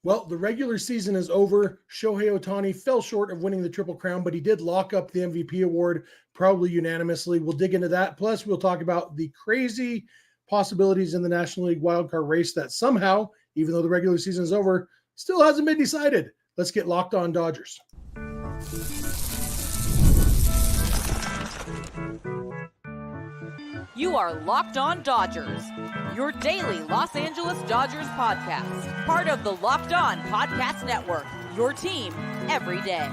Well, the regular season is over. Shohei Ohtani fell short of winning the Triple Crown, but he did lock up the MVP award, probably unanimously. We'll dig into that. Plus, we'll talk about the crazy possibilities in the National League wildcard race that somehow, even though the regular season is over, still hasn't been decided. Let's get locked on Dodgers. You are Locked On Dodgers, your daily Los Angeles Dodgers podcast. Part of the Locked On Podcast Network, your team every day.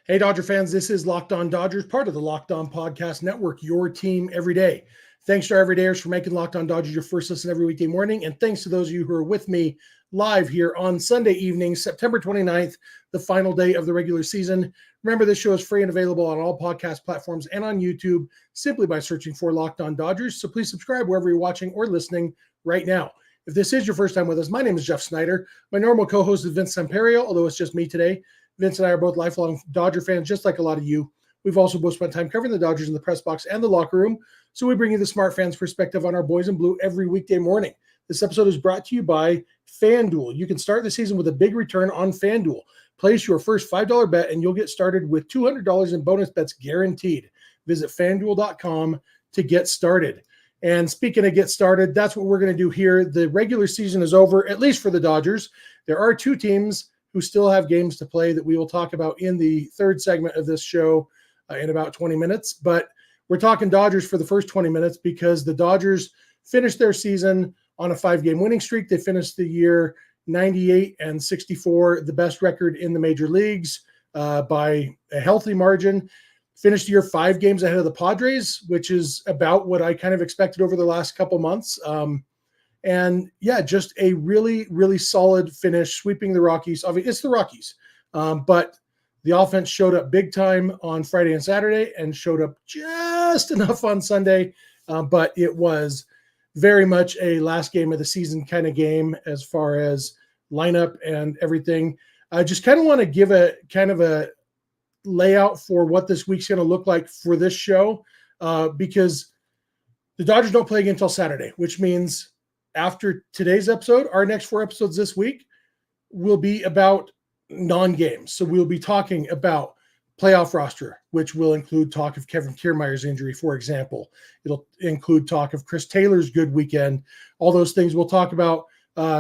Hey, Dodger fans, this is Locked On Dodgers, part of the Locked On Podcast Network, your team every day. Thanks to our everydayers for making Locked On Dodgers your first listen every weekday morning, and thanks to those of you who are with me live here on Sunday evening, September 29th, the final day of the regular season. Remember, this show is free and available on all podcast platforms and on YouTube simply by searching for Locked On Dodgers. So please subscribe wherever you're watching or listening right now. If this is your first time with us, my name is Jeff Snyder. My normal co-host is Vince Samperio, although it's just me today. Vince and I are both lifelong Dodger fans, just like a lot of you. We've also both spent time covering the Dodgers in the press box and the locker room, so we bring you the smart fans' perspective on our boys in blue every weekday morning. This episode is brought to you by FanDuel. You can start the season with a big return on FanDuel. Place your first $5 bet, and you'll get started with $200 in bonus bets guaranteed. Visit FanDuel.com to get started. And speaking of get started, that's what we're going to do here. The regular season is over, at least for the Dodgers. There are two teams who still have games to play that we will talk about in the third segment of this show in about 20 minutes. But we're talking Dodgers for the first 20 minutes because the Dodgers finished their season on a 5-game winning streak. They finished the year 98-64, the best record in the major leagues by a healthy margin. Finished the year 5 games ahead of the Padres, which is about what I kind of expected over the last couple months. And yeah, just a really, really solid finish, sweeping the Rockies. Obviously, it's the Rockies, but the offense showed up big time on Friday and Saturday and showed up just enough on Sunday. But it was very much a last game of the season kind of game as far as lineup and everything. I just kind of want to give a kind of a layout for what this week's going to look like for this show because the Dodgers don't play again until Saturday, which means after today's episode, our next 4 episodes this week will be about non-games. So we'll be talking about playoff roster, which will include talk of Kevin Kiermaier's injury, for example. It'll include talk of Chris Taylor's good weekend. All those things we'll talk about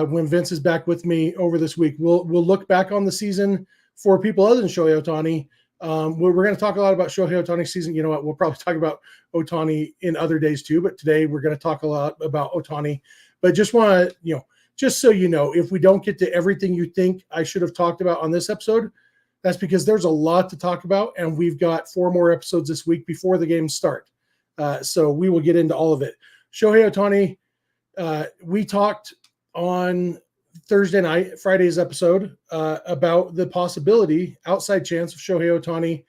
when Vince is back with me over this week. We'll look back on the season for people other than Shohei Ohtani. We're going to talk a lot about Shohei Ohtani's season. You know what? We'll probably talk about Ohtani in other days too, but today we're going to talk a lot about Ohtani. But just want to, just so you know, if we don't get to everything you think I should have talked about on this episode, that's because there's a lot to talk about, and we've got 4 more episodes this week before the games start. So we will get into all of it. Shohei Ohtani, we talked on Thursday night, Friday's episode, about the possibility, outside chance of Shohei Ohtani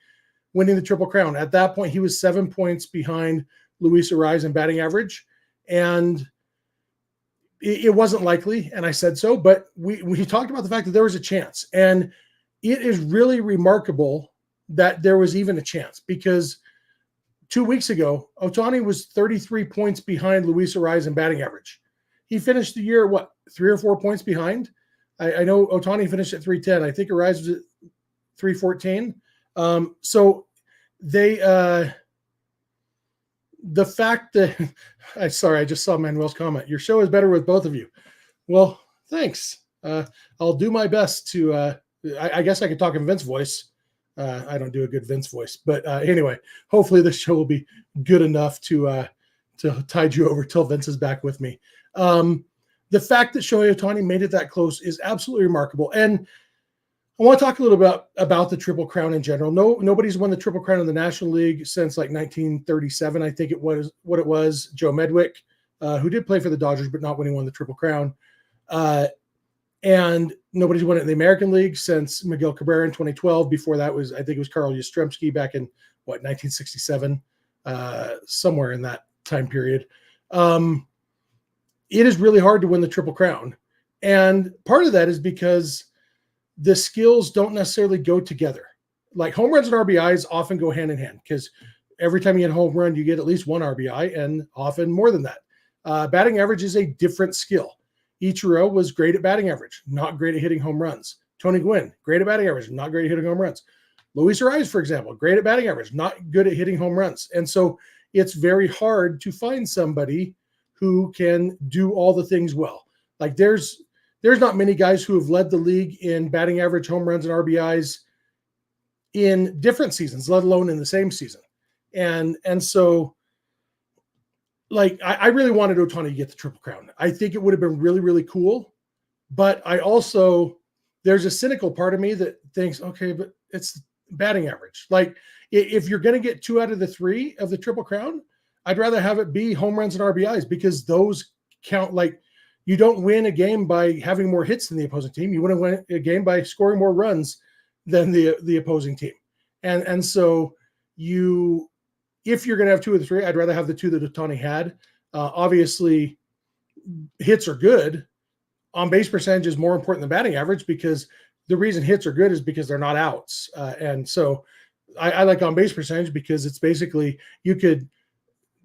winning the Triple Crown. At that point, he was 7 points behind Luis Arraez in batting average, and it wasn't likely, and I said so, but we talked about the fact that there was a chance. And it is really remarkable that there was even a chance because 2 weeks ago, Ohtani was 33 points behind Luis Arraez in batting average. He finished the year, 3 or 4 points behind? I know Ohtani finished at 310. I think Arraez was at 314. So they the fact that I just saw Manuel's comment. Your show is better with both of you. Well, thanks. I'll do my best to, I guess I could talk in Vince's voice. I don't do a good Vince voice, but anyway, hopefully this show will be good enough to tide you over till Vince is back with me. The fact that Shohei Ohtani made it that close is absolutely remarkable. And I want to talk a little bit about the Triple Crown in general. Nobody's won the Triple Crown in the National League since like 1937. I think it was what it was. Joe Medwick, who did play for the Dodgers, but not when he won the Triple Crown. And nobody's won it in the American League since Miguel Cabrera in 2012. Before that I think it was Carl Yastrzemski back in 1967, somewhere in that time period. It is really hard to win the Triple Crown. And part of that is because the skills don't necessarily go together. Like home runs and RBIs often go hand in hand because every time you get a home run, you get at least one RBI and often more than that. Batting average is a different skill. Ichiro was great at batting average, not great at hitting home runs. Tony Gwynn, great at batting average, not great at hitting home runs. Luis Arraez, for example, great at batting average, not good at hitting home runs. And so it's very hard to find somebody who can do all the things well. Like there's not many guys who have led the league in batting average, home runs, and RBIs in different seasons, let alone in the same season. And so, like, I really wanted Ohtani to get the Triple Crown. I think it would have been really, really cool. But I also, there's a cynical part of me that thinks, okay, but it's batting average. Like, if you're going to get 2 out of the 3 of the Triple Crown, I'd rather have it be home runs and RBIs because those count. Like, you don't win a game by having more hits than the opposing team. You win a game by scoring more runs than the opposing team. And so if you're going to have 2 of the 3, I'd rather have the 2 that Ohtani had. Obviously, hits are good. On base percentage is more important than batting average because the reason hits are good is because they're not outs. And so I like on base percentage because it's basically, you could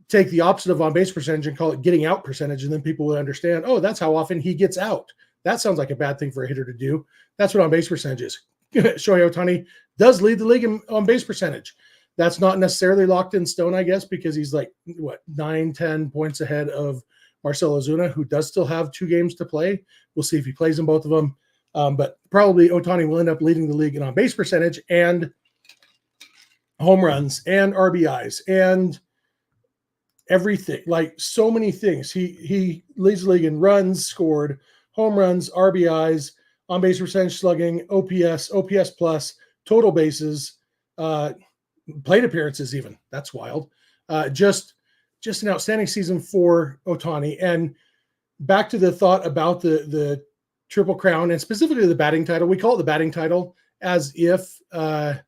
take the opposite of on base percentage and call it getting out percentage. And then people would understand, oh, that's how often he gets out. That sounds like a bad thing for a hitter to do. That's what on base percentage is. Shohei Ohtani does lead the league in on base percentage. That's not necessarily locked in stone, I guess, because he's like, 9-10 points ahead of Marcell Ozuna, who does still have 2 games to play. We'll see if he plays in both of them. But probably Ohtani will end up leading the league in on base percentage and home runs and RBIs and everything. Like, so many things. He leads the league in runs scored, home runs, RBIs, on base percentage, slugging, OPS plus, total bases, plate appearances even. That's wild. Just an outstanding season for Ohtani. And back to the thought about the Triple Crown and specifically the batting title. We call it the batting title as if the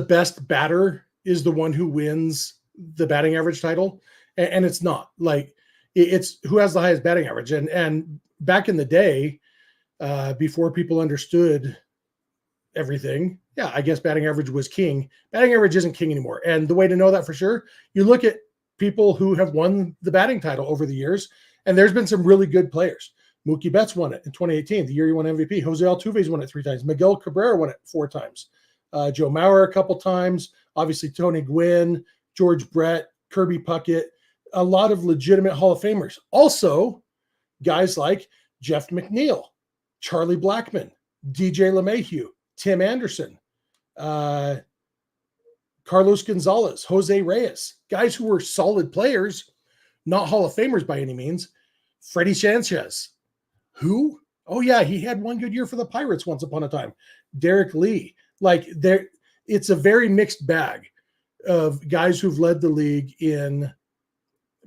best batter is the one who wins the batting average title. And it's not. Like, it's who has the highest batting average. And back in the day, before people understood everything, yeah, I guess batting average was king. Batting average isn't king anymore. And the way to know that for sure, you look at people who have won the batting title over the years, and there's been some really good players. Mookie Betts won it in 2018, the year he won MVP. Jose Altuve's won it 3 times. Miguel Cabrera won it 4 times. Joe Mauer a couple times. Obviously, Tony Gwynn, George Brett, Kirby Puckett, a lot of legitimate Hall of Famers. Also, guys like Jeff McNeil, Charlie Blackmon, DJ LeMahieu, Tim Anderson, Carlos Gonzalez, Jose Reyes, guys who were solid players, not Hall of Famers by any means. Freddie Sanchez, who? Oh yeah, he had one good year for the Pirates once upon a time. Derek Lee. Like, it's a very mixed bag of guys who've led the league in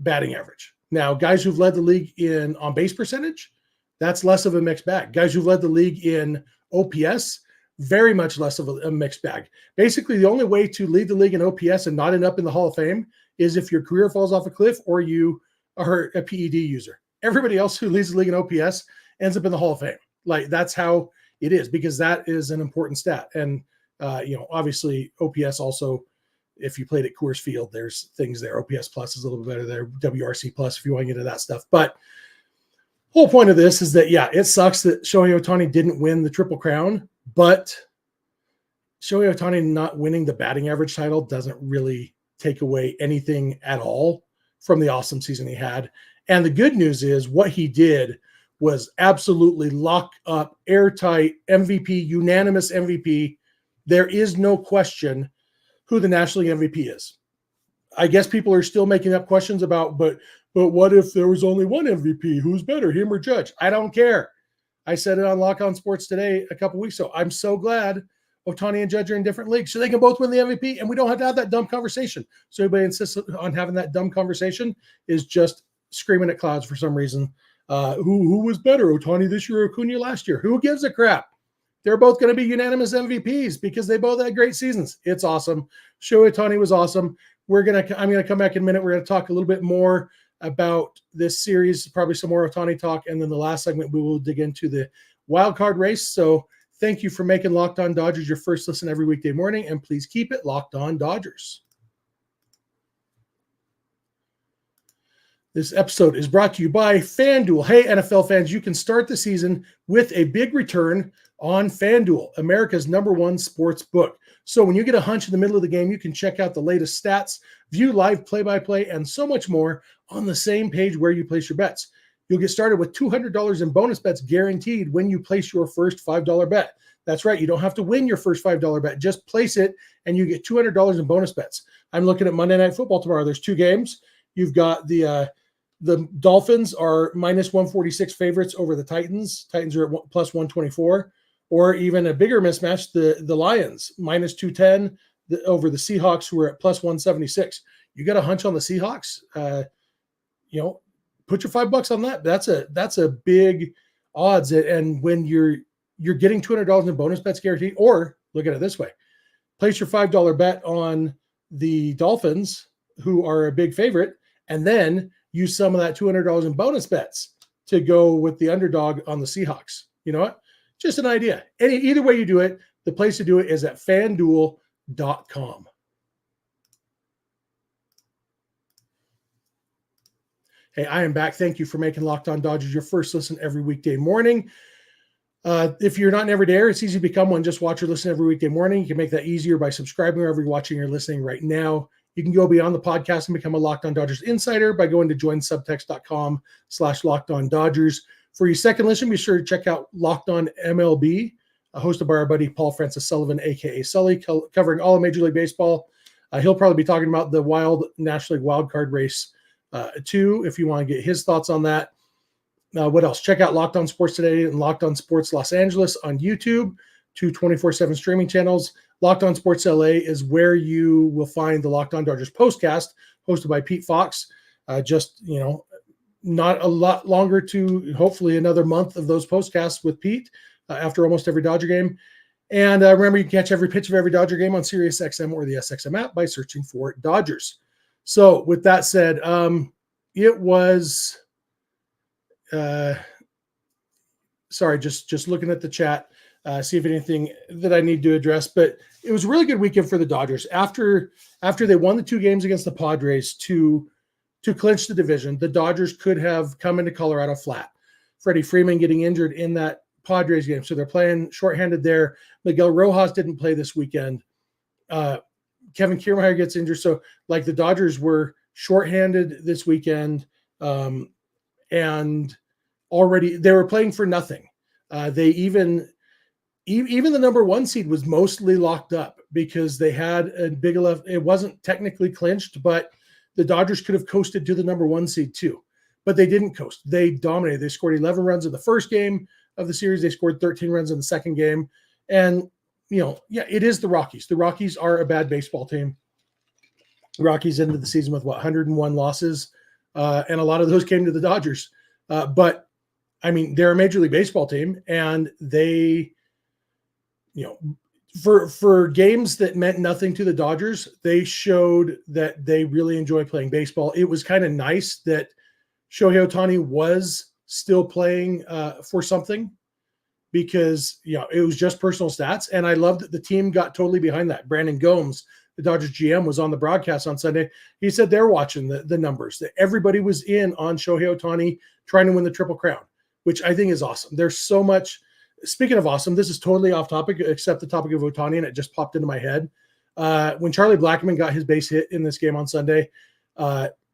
batting average. Now, guys who've led the league in on base percentage, that's less of a mixed bag. Guys who've led the league in OPS, very much less of a mixed bag. Basically, the only way to lead the league in OPS and not end up in the Hall of Fame is if your career falls off a cliff or you are a PED user. Everybody else who leads the league in OPS ends up in the Hall of Fame. Like, that's how it is, because that is an important stat. And, obviously OPS also, if you played at Coors Field, there's things there. OPS plus is a little bit better there. WRC plus, if you want to get into that stuff. But whole point of this is that, yeah, it sucks that Shohei Ohtani didn't win the Triple Crown, but Shohei Ohtani not winning the batting average title doesn't really take away anything at all from the awesome season he had. And the good news is what he did was absolutely lock up, airtight MVP, unanimous MVP. There is no question who the National League MVP is. I guess people are still making up questions about, but what if there was only one MVP? Who's better, him or Judge? I don't care. I said it on Lock On Sports Today a couple weeks ago. I'm so glad Ohtani and Judge are in different leagues so they can both win the MVP, and we don't have to have that dumb conversation. So anybody insists on having that dumb conversation is just screaming at clouds for some reason. Who was better, Ohtani this year or Acuna last year? Who gives a crap? They're both going to be unanimous MVPs because they both had great seasons. It's awesome. Shohei Ohtani was awesome. I'm going to come back in a minute. We're going to talk a little bit more about this series, probably some more Ohtani talk. And then the last segment, we will dig into the wild card race. So thank you for making Locked On Dodgers your first listen every weekday morning. And please keep it Locked On Dodgers. This episode is brought to you by FanDuel. Hey, NFL fans, you can start the season with a big return on FanDuel, America's #1 sports book. So when you get a hunch in the middle of the game, you can check out the latest stats, view live play-by-play, and so much more on the same page where you place your bets. You'll get started with $200 in bonus bets guaranteed when you place your first $5 bet. That's right. You don't have to win your first $5 bet. Just place it, and you get $200 in bonus bets. I'm looking at Monday Night Football tomorrow. There's 2 games. You've got the Dolphins are minus 146 favorites over the Titans. Titans are at plus 124. Or even a bigger mismatch, the Lions, minus 210 over the Seahawks, who are at plus 176. You got a hunch on the Seahawks? Put your $5 on that. That's a big odds. And when you're getting $200 in bonus bets guaranteed, or look at it this way, place your $5 bet on the Dolphins, who are a big favorite, and then use some of that $200 in bonus bets to go with the underdog on the Seahawks. You know what? Just an idea. Either way you do it, the place to do it is at FanDuel.com. Hey, I am back. Thank you for making Locked On Dodgers your first listen every weekday morning. If you're not an everydayer, it's easy to become one. Just watch or listen every weekday morning. You can make that easier by subscribing wherever you're watching or listening right now. You can go beyond the podcast and become a Locked On Dodgers insider by going to joinsubtext.com/LockedOnDodgers. For your second listen, be sure to check out Locked On MLB, hosted by our buddy Paul Francis Sullivan, a.k.a. Sully, covering all of Major League Baseball. He'll probably be talking about the National League wildcard race too, if you want to get his thoughts on that. What else? Check out Locked On Sports Today and Locked On Sports Los Angeles on YouTube, 2 24/7 streaming channels. Locked On Sports LA is where you will find the Locked On Dodgers postcast, hosted by Pete Fox. Not a lot longer to hopefully another month of those postcasts with Pete after almost every Dodger game. And remember, you can catch every pitch of every Dodger game on SiriusXM or the SXM app by searching for Dodgers. So with that said, it was just looking at the chat, see if anything that I need to address. But it was a really good weekend for the Dodgers. After they won the 2 games against the Padres to clinch the division, the Dodgers could have come into Colorado flat. Freddie Freeman getting injured in that Padres game, so they're playing shorthanded there. Miguel Rojas didn't play this weekend. Kevin Kiermaier gets injured, so like the Dodgers were shorthanded this weekend, and already they were playing for nothing. They even the #1 seed was mostly locked up because they had a big enough. It wasn't technically clinched, but the Dodgers could have coasted to the #1 seed too, but they didn't coast. They dominated. They scored 11 runs in the first game of the series. They scored 13 runs in the second game. And, it is the Rockies. The Rockies are a bad baseball team. The Rockies ended the season with 101 losses, and a lot of those came to the Dodgers. But, they're a Major League Baseball team, and they, for games that meant nothing to the Dodgers, they showed that they really enjoy playing baseball. It was kind of nice that Shohei Ohtani was still playing for something, because it was just personal stats. And I love that the team got totally behind that. Brandon Gomes, the Dodgers GM, was on the broadcast on Sunday. He said they're watching the numbers, that everybody was in on Shohei Ohtani trying to win the Triple Crown, which I think is awesome. There's so much. Speaking of awesome, this is totally off topic, except the topic of Ohtani, and it just popped into my head. When Charlie Blackmon got his base hit in this game on Sunday,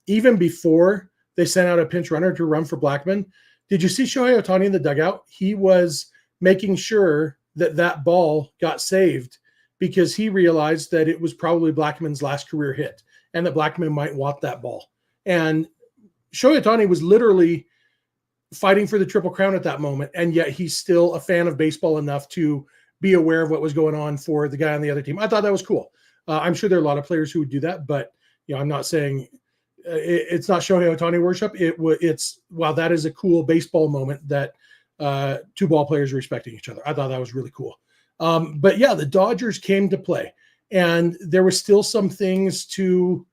even before they sent out a pinch runner to run for Blackmon, did you see Shohei Ohtani in the dugout? He was making sure that ball got saved, because he realized that it was probably Blackmon's last career hit and that Blackmon might want that ball. And Shohei Ohtani was literally fighting for the Triple Crown at that moment, and yet he's still a fan of baseball enough to be aware of what was going on for the guy on the other team. I thought that was cool. I'm sure there are a lot of players who would do that, but I'm not saying it's not Shohei Ohtani worship. It's while that is a cool baseball moment that 2 ball players respecting each other. I thought that was really cool. But yeah, the Dodgers came to play, and there were still some things to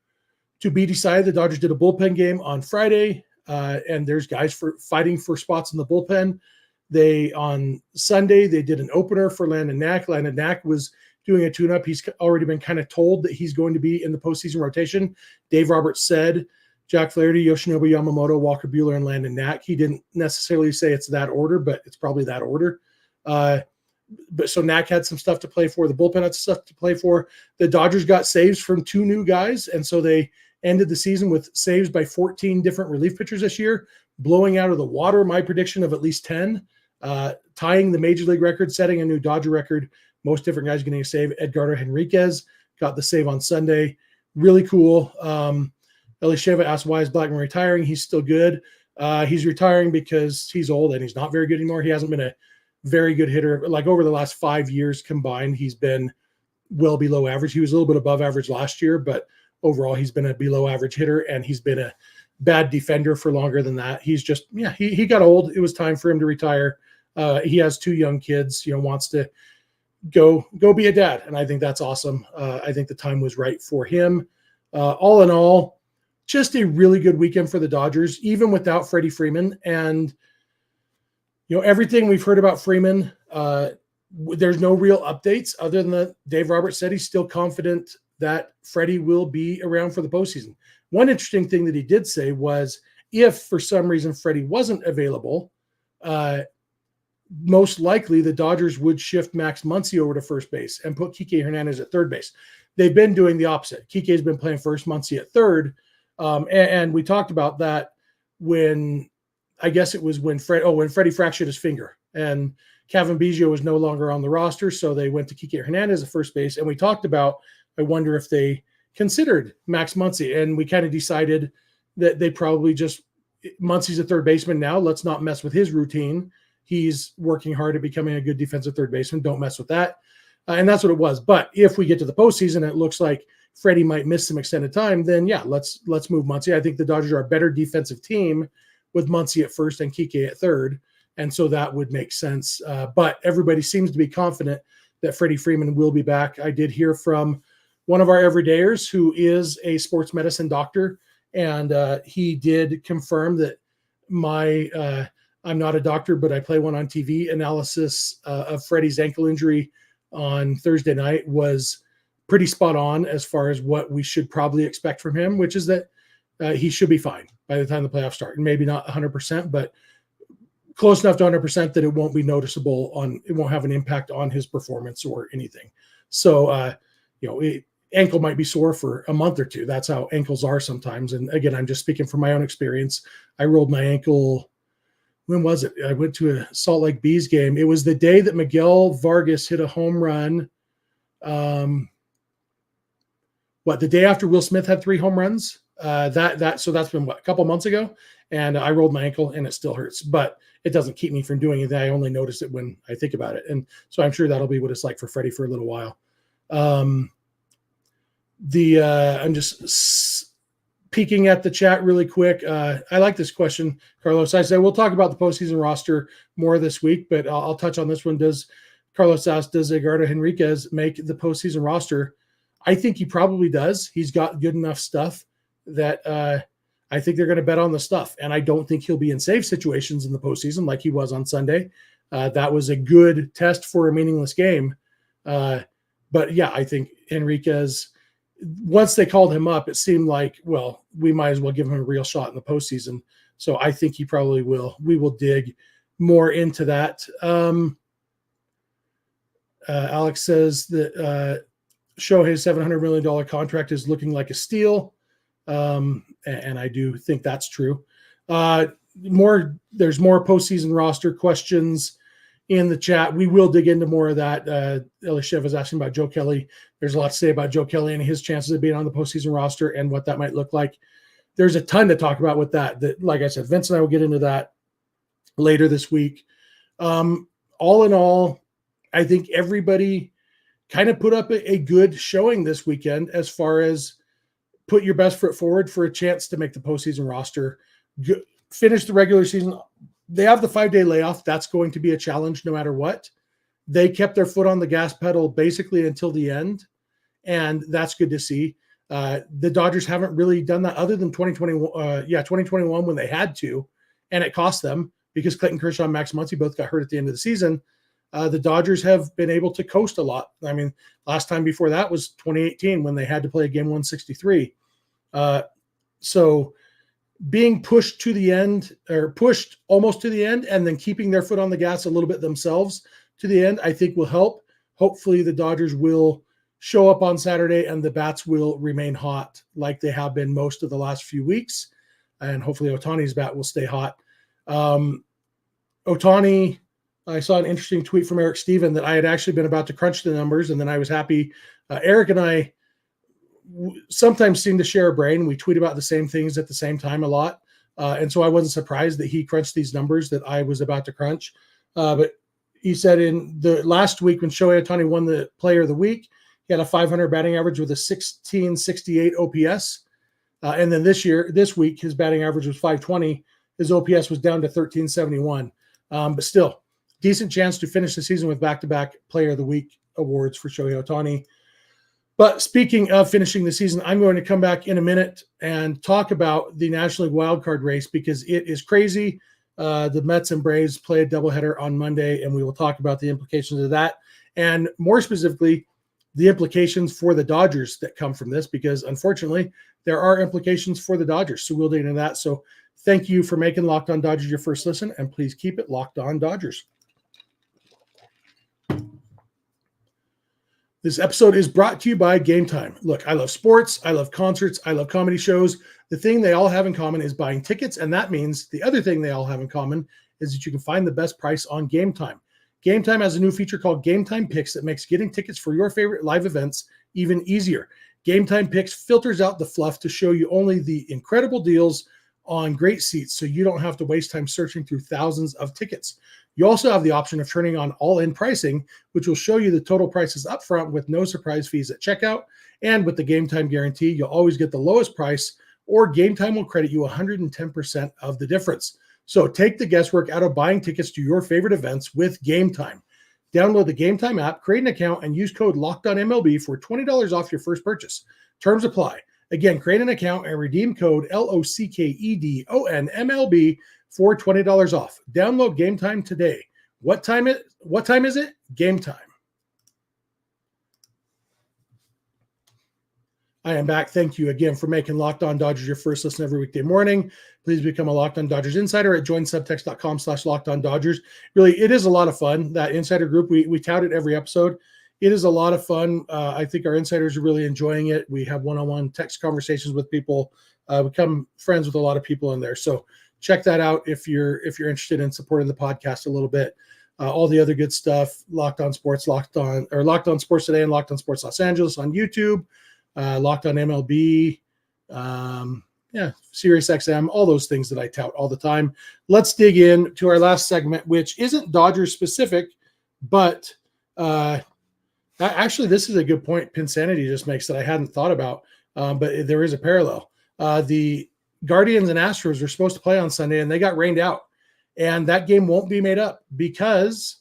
be decided. The Dodgers did a bullpen game on Friday. And there's guys fighting for spots in the bullpen. On Sunday, they did an opener for Landon Knack. Landon Knack was doing a tune-up. He's already been kind of told that he's going to be in the postseason rotation. Dave Roberts said Jack Flaherty, Yoshinobu Yamamoto, Walker Buehler, and Landon Knack. He didn't necessarily say it's that order, but it's probably that order. But so Knack had some stuff to play for. The bullpen had stuff to play for. The Dodgers got saves from 2 new guys, and so they ended the season with saves by 14 different relief pitchers this year, blowing out of the water my prediction of at least 10, tying the major league record, setting a new Dodger record. Most different guys getting a save. Edgardo Henriquez got the save on Sunday. Really cool. Elisheva asked why is Blackmon retiring. He's still good. He's retiring because he's old and he's not very good anymore. He hasn't been a very good hitter. Like over the last 5 years combined, he's been well below average. He was a little bit above average last year, but overall he's been a below average hitter, and he's been a bad defender for longer than that. He's just, he got old. It was time for him to retire. He has 2 young kids, wants to go be a dad. And I think that's awesome. I think the time was right for him. All in all, just a really good weekend for the Dodgers, even without Freddie Freeman. And, everything we've heard about Freeman, there's no real updates other than that Dave Roberts said he's still confident that Freddie will be around for the postseason. One interesting thing that he did say was if for some reason Freddie wasn't available, most likely the Dodgers would shift Max Muncy over to first base and put Kike Hernandez at third base. They've been doing the opposite. Kike's been playing first, Muncy at third. And we talked about that when, I guess it was when Freddie fractured his finger and Kevin Biggio was no longer on the roster. So they went to Kike Hernandez at first base. And we talked about, I wonder if they considered Max Muncy, and we kind of decided that they probably just, Muncy's a third baseman now. Let's not mess with his routine. He's working hard at becoming a good defensive third baseman. Don't mess with that. And that's what it was. But if we get to the postseason, and it looks like Freddie might miss some extended time, then let's move Muncy. I think the Dodgers are a better defensive team with Muncy at first and Kike at third. And so that would make sense. But everybody seems to be confident that Freddie Freeman will be back. I did hear from one of our everydayers who is a sports medicine doctor, and he did confirm that I'm not a doctor, but I play one on TV, analysis of Freddie's ankle injury on Thursday night was pretty spot on as far as what we should probably expect from him, which is that he should be fine by the time the playoffs start. And maybe not 100%, but close enough to 100% that it won't be noticeable it won't have an impact on his performance or anything. So, ankle might be sore for a month or two. That's how ankles are sometimes. And again, I'm just speaking from my own experience. I rolled my ankle. When was it? I went to a Salt Lake Bees game. It was the day that Miguel Vargas hit a home run. The day after Will Smith had 3 home runs? So that's been a couple months ago. And I rolled my ankle and it still hurts, but it doesn't keep me from doing it. I only notice it when I think about it. And so I'm sure that'll be what it's like for Freddie for a little while. I'm just peeking at the chat really quick. I like this question, Carlos. I said we'll talk about the postseason roster more this week, but I'll touch on this one. Carlos asked, does Edgardo Henriquez make the postseason roster? I think he probably does. He's got good enough stuff that I think they're going to bet on the stuff. And I don't think he'll be in save situations in the postseason like he was on Sunday. That was a good test for a meaningless game. But yeah, I think Henriquez, once they called him up, it seemed like, well, we might as well give him a real shot in the postseason. So I think he probably will. We will dig more into that. Alex says that Shohei's $700 million contract is looking like a steal. And I do think that's true. There's more postseason roster questions in the chat. We will dig into more of that. Elishev is asking about Joe Kelly. There's a lot to say about Joe Kelly and his chances of being on the postseason roster and what that might look like. There's a ton to talk about with that. Like I said, Vince and I will get into that later this week. All in all, I think everybody kind of put up a good showing this weekend as far as put your best foot forward for a chance to make the postseason roster. Finish the regular season. They have the 5-day layoff. That's going to be a challenge no matter what. They kept their foot on the gas pedal basically until the end, and that's good to see. The Dodgers haven't really done that other than 2021 when they had to, and it cost them because Clayton Kershaw and Max Muncy both got hurt at the end of the season. The Dodgers have been able to coast a lot. I mean, last time before that was 2018 when they had to play a game 163. So being pushed to the end, or pushed almost to the end, and then keeping their foot on the gas a little bit themselves to the end, I think will help. Hopefully the Dodgers will show up on Saturday and the bats will remain hot like they have been most of the last few weeks. And hopefully Ohtani's bat will stay hot. Ohtani, I saw an interesting tweet from Eric Steven that I had actually been about to crunch the numbers, and then I was happy. Eric and I sometimes seem to share a brain. We tweet about the same things at the same time a lot. And so I wasn't surprised that he crunched these numbers that I was about to crunch. But he said in the last week when Shohei Ohtani won the Player of the Week, he had a 500 batting average with a 1668 OPS. And then this week, his batting average was 520. His OPS was down to 1371. But still, decent chance to finish the season with back-to-back Player of the Week awards for Shohei Ohtani. But speaking of finishing the season, I'm going to come back in a minute and talk about the National League wildcard race because it is crazy. The Mets and Braves play a doubleheader on Monday, and we will talk about the implications of that. And more specifically, the implications for the Dodgers that come from this, because unfortunately, there are implications for the Dodgers. So we'll dig into that. So thank you for making Locked On Dodgers your first listen, and please keep it Locked On Dodgers. This episode is brought to you by Game Time. Look, I love sports, I love concerts, I love comedy shows. The thing they all have in common is buying tickets, and that means the other thing they all have in common is that you can find the best price on Game Time. Game Time has a new feature called Game Time Picks that makes getting tickets for your favorite live events even easier. Game Time Picks filters out the fluff to show you only the incredible deals on great seats, so you don't have to waste time searching through thousands of tickets. You also have the option of turning on all-in pricing, which will show you the total prices up front with no surprise fees at checkout. And with the Game Time guarantee, you'll always get the lowest price, or Game Time will credit you 110% of the difference. So take the guesswork out of buying tickets to your favorite events with Game Time. Download the Game Time app, create an account, and use code LOCKEDONMLB for $20 off your first purchase. Terms apply. Again, create an account and redeem code LOCKEDONMLB for $20 off. Download Game Time today. What time is it? Game Time. I am back. Thank you again for making Locked On Dodgers your first listen every weekday morning. Please become a Locked On Dodgers insider at joinsubtext.com/LockedOnDodgers. Really, it is a lot of fun. That insider group, we tout it every episode. It is a lot of fun. I think our insiders are really enjoying it. We have one-on-one text conversations with people. We become friends with a lot of people in there. So check that out if you're interested in supporting the podcast a little bit. All the other good stuff, Locked On Sports, Locked On Sports Today, and Locked On Sports Los Angeles on YouTube. Locked On MLB, Sirius XM, all those things that I tout all the time. Let's dig in to our last segment, which isn't Dodgers specific, but actually this is a good point Pinsanity just makes that I hadn't thought about, but there is a parallel. The Guardians and Astros were supposed to play on Sunday, and they got rained out, and that game won't be made up because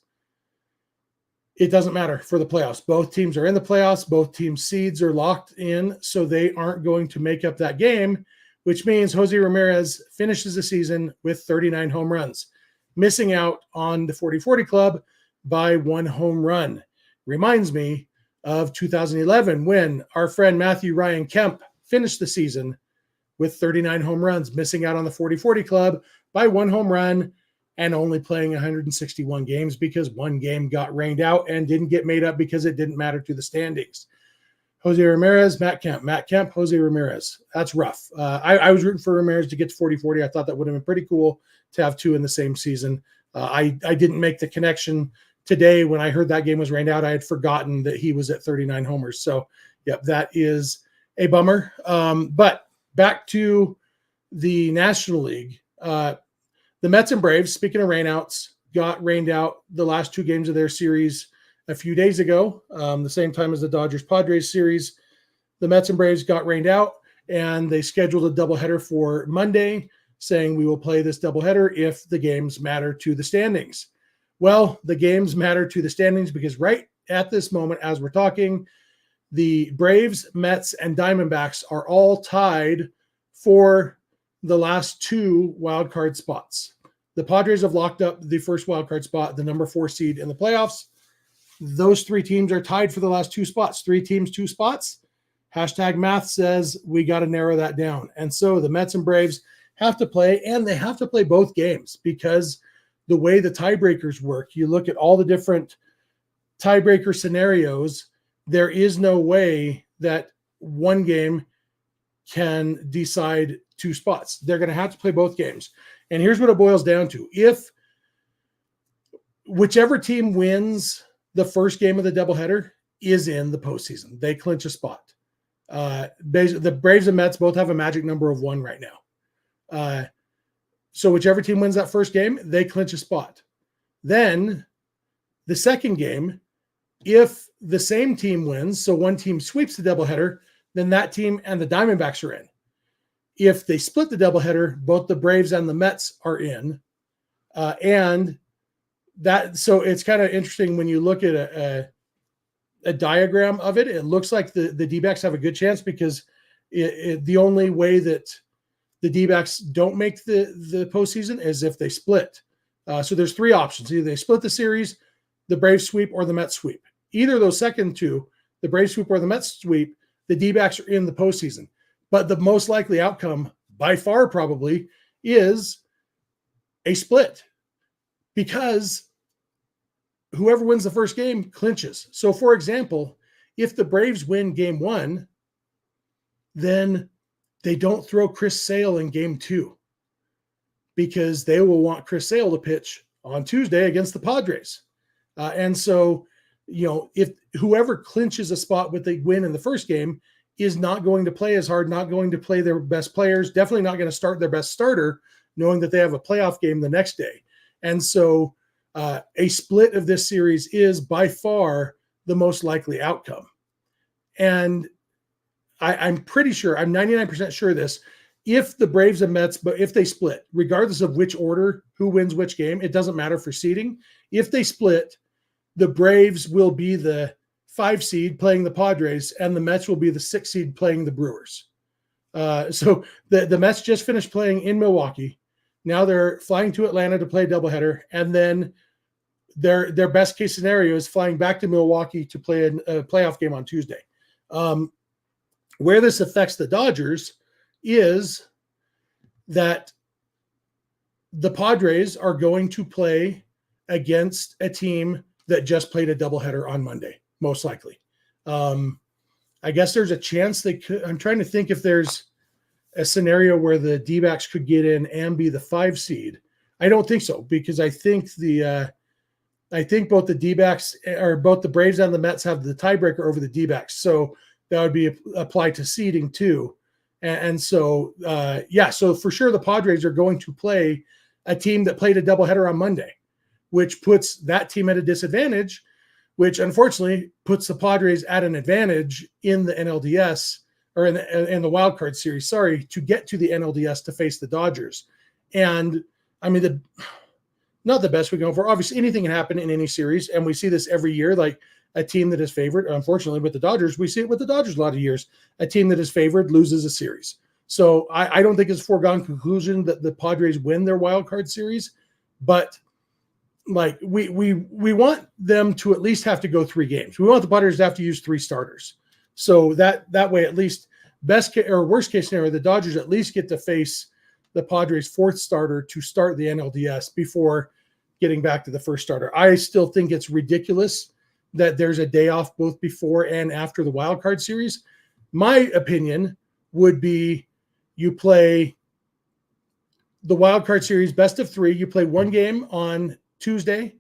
it doesn't matter for the playoffs. Both teams are in the playoffs. Both teams' seeds are locked in, so they aren't going to make up that game, which means Jose Ramirez finishes the season with 39 home runs, missing out on the 40-40 club by one home run. Reminds me of 2011 when our friend Matthew Ryan Kemp finished the season with 39 home runs, missing out on the 40-40 club by one home run, and only playing 161 games because one game got rained out and didn't get made up because it didn't matter to the standings. Jose Ramirez, Matt Kemp, Jose Ramirez. That's rough. I was rooting for Ramirez to get to 40-40. I thought that would have been pretty cool to have two in the same season. I didn't make the connection today when I heard that game was rained out. I had forgotten that he was at 39 homers. So, yep, that is a bummer. But back to the National League. The Mets and Braves, speaking of rainouts, got rained out the last two games of their series a few days ago, the same time as the Dodgers-Padres series. The Mets and Braves got rained out, and they scheduled a doubleheader for Monday, saying we will play this doubleheader if the games matter to the standings. Well, the games matter to the standings because right at this moment, as we're talking, the Braves, Mets, and Diamondbacks are all tied for the last two wild card spots. The Padres have locked up the first wild card spot, the number 4 seed in the playoffs. Those three teams are tied for the last two spots. 3 teams, 2 spots. Hashtag math says we got to narrow that down. And so the Mets and Braves have to play, and they have to play both games because the way the tiebreakers work, you look at all the different tiebreaker scenarios, there is no way that one game can decide two spots. They're going to have to play both games. And here's what it boils down to. If whichever team wins the first game of the doubleheader is in the postseason, they clinch a spot. The Braves and Mets both have a magic number of 1 right now. So whichever team wins that first game, they clinch a spot. Then the second game, if the same team wins, so one team sweeps the doubleheader, then that team and the Diamondbacks are in. If they split the doubleheader, both the Braves and the Mets are in. And that, so it's kind of interesting when you look at a diagram of it. It looks like the D-backs have a good chance because the only way that the D-backs don't make the postseason is if they split. So there's 3 options. Either they split the series, the Braves sweep, or the Mets sweep. Either of those second 2, the Braves sweep or the Mets sweep, the D-backs are in the postseason. But the most likely outcome, by far probably, is a split because whoever wins the first game clinches. So, for example, if the Braves win game 1, then they don't throw Chris Sale in game 2 because they will want Chris Sale to pitch on Tuesday against the Padres. And so, if whoever clinches a spot with the win in the first game is not going to play as hard, not going to play their best players, definitely not going to start their best starter, knowing that they have a playoff game the next day. And so a split of this series is by far the most likely outcome. And I'm pretty sure, I'm 99% sure of this, if the Braves and Mets, but if they split, regardless of which order, who wins which game, it doesn't matter for seeding. If they split, the Braves will be the 5 seed playing the Padres, and the Mets will be the 6 seed playing the Brewers. So the Mets just finished playing in Milwaukee. Now they're flying to Atlanta to play a doubleheader, and then their best case scenario is flying back to Milwaukee to play a playoff game on Tuesday. Where this affects the Dodgers is that the Padres are going to play against a team that just played a doubleheader on Monday, most likely. I guess there's a chance they could. I'm trying to think if there's a scenario where the D-backs could get in and be the 5 seed. I don't think so, because I think both the D-backs or both the Braves and the Mets have the tiebreaker over the D-backs. So that would be applied to seeding too. And so, so for sure the Padres are going to play a team that played a doubleheader on Monday, which puts that team at a disadvantage, which unfortunately puts the Padres at an advantage in the NLDS or in the wild card series, to get to the NLDS to face the Dodgers. And I mean, not the best we can go for. Obviously, anything can happen in any series, and we see this every year. Like a team that is favored, unfortunately, with the Dodgers, we see it with the Dodgers a lot of years. A team that is favored loses a series. So I don't think it's a foregone conclusion that the Padres win their wild card series, but like we want them to at least have to go 3 games. We want the Padres to have to use 3 starters. So that way, at least best case or worst case scenario, the Dodgers at least get to face the Padres' 4th starter to start the NLDS before getting back to the first starter. I still think it's ridiculous that there's a day off both before and after the wild card series. My opinion would be you play the wild card series best of 3. You play 1 game on Tuesday.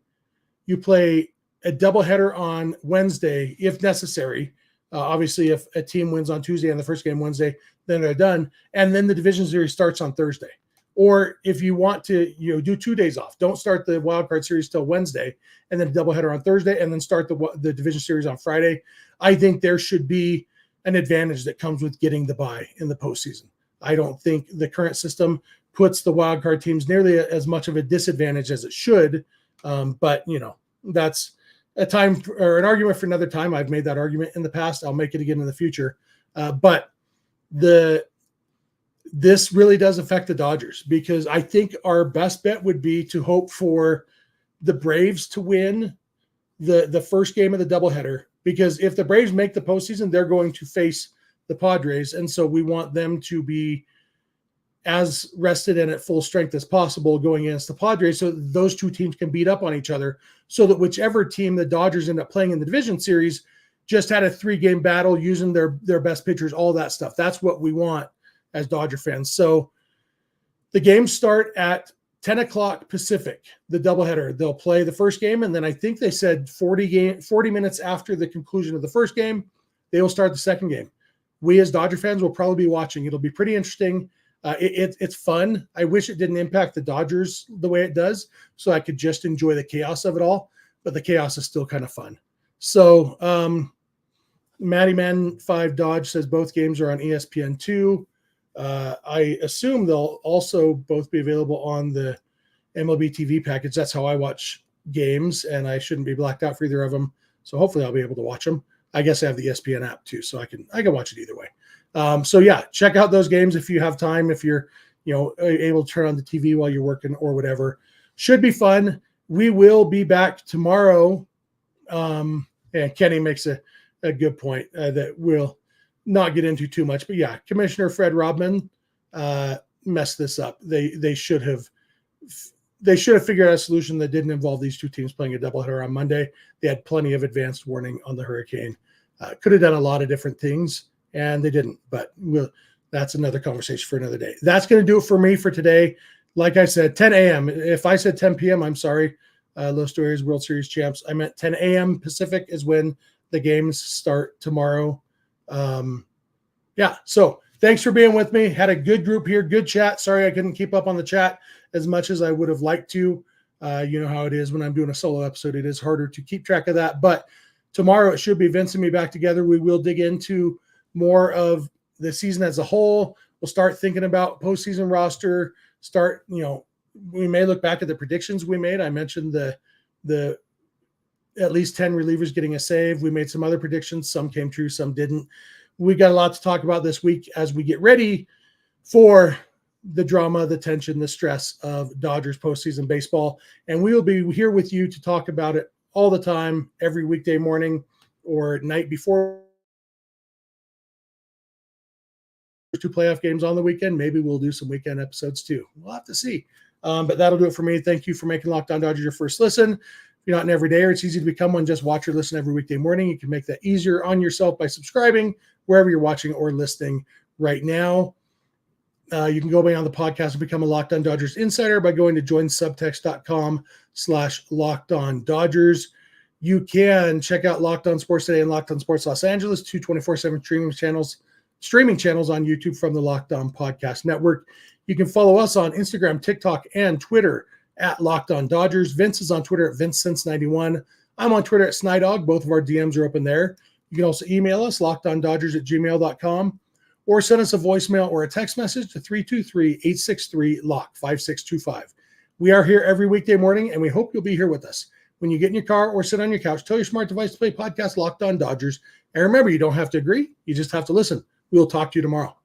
You play a doubleheader on Wednesday if necessary. Obviously, if a team wins on Tuesday and the first game Wednesday, then they're done. And then the division series starts on Thursday. Or if you want to, do 2 days off, don't start the wild card series till Wednesday, and then a doubleheader on Thursday, and then start the division series on Friday. I think there should be an advantage that comes with getting the bye in the postseason. I don't think the current system puts the wild card teams nearly as much of a disadvantage as it should. But that's a time or an argument for another time. I've made that argument in the past. I'll make it again in the future. But this really does affect the Dodgers, because I think our best bet would be to hope for the Braves to win the first game of the doubleheader, because if the Braves make the postseason, they're going to face the Padres. And so we want them to be as rested and at full strength as possible going against the Padres, so those two teams can beat up on each other, so that whichever team the Dodgers end up playing in the division series just had a 3-game battle using their best pitchers, all that stuff. That's what we want as Dodger fans. So the games start at 10 o'clock Pacific, the doubleheader. They'll play the first game, and then I think they said 40 minutes after the conclusion of the first game, they will start the second game. We as Dodger fans will probably be watching. It'll be pretty interesting. It's fun. I wish it didn't impact the Dodgers the way it does, so I could just enjoy the chaos of it all, but the chaos is still kind of fun. So Matty Man 5 Dodge says both games are on ESPN2. I assume they'll also both be available on the MLB TV package. That's how I watch games, and I shouldn't be blacked out for either of them. So hopefully I'll be able to watch them. I guess I have the ESPN app too, so I can watch it either way. So yeah, check out those games if you have time, if you're able to turn on the TV while you're working or whatever. Should be fun. We will be back tomorrow. And Kenny makes a good point that we'll not get into too much. But yeah, Commissioner Fred Rodman messed this up. They should have figured out a solution that didn't involve these two teams playing a doubleheader on Monday. They had plenty of advanced warning on the hurricane. Could have done a lot of different things, and they didn't. But that's another conversation for another day. That's going to do it for me for today. Like I said, 10 a.m. If I said 10 p.m., I'm sorry. Los Dodgers World Series champs. I meant 10 a.m. Pacific is when the games start tomorrow. Yeah, so thanks for being with me. Had a good group here, good chat. Sorry I couldn't keep up on the chat as much as I would have liked to. You know how it is when I'm doing a solo episode. It is harder to keep track of that. But tomorrow it should be Vince and me back together. We will dig into more of the season as a whole. We'll start thinking about postseason roster. We may look back at the predictions we made. I mentioned the at least 10 relievers getting a save. We made some other predictions. Some came true, some didn't. We got a lot to talk about this week as we get ready for the drama, the tension, the stress of Dodgers postseason baseball. And we will be here with you to talk about it all the time, every weekday morning or night before 2 playoff games on the weekend. Maybe we'll do some weekend episodes too. We'll have to see. But that'll do it for me. Thank you for making Locked On Dodgers your first listen. If you're not an everydayer, it's easy to become one. Just watch or listen every weekday morning. You can make that easier on yourself by subscribing wherever you're watching or listening right now. You can go beyond the podcast and become a Locked On Dodgers insider by going to joinsubtext.com/LockedOnDodgers. You can check out Locked On Sports Today and Locked On Sports Los Angeles, 2 24/7 streaming channels on YouTube from the Locked On Podcast Network. You can follow us on Instagram, TikTok, and Twitter at Locked On Dodgers. Vince is on Twitter at VinceSense91. I'm on Twitter at Snydog. Both of our DMs are open there. You can also email us, lockedondodgers@gmail.com, or send us a voicemail or a text message to 323-863-LOCK, 5625. We are here every weekday morning, and we hope you'll be here with us. When you get in your car or sit on your couch, tell your smart device to play podcast Locked On Dodgers. And remember, you don't have to agree. You just have to listen. We'll talk to you tomorrow.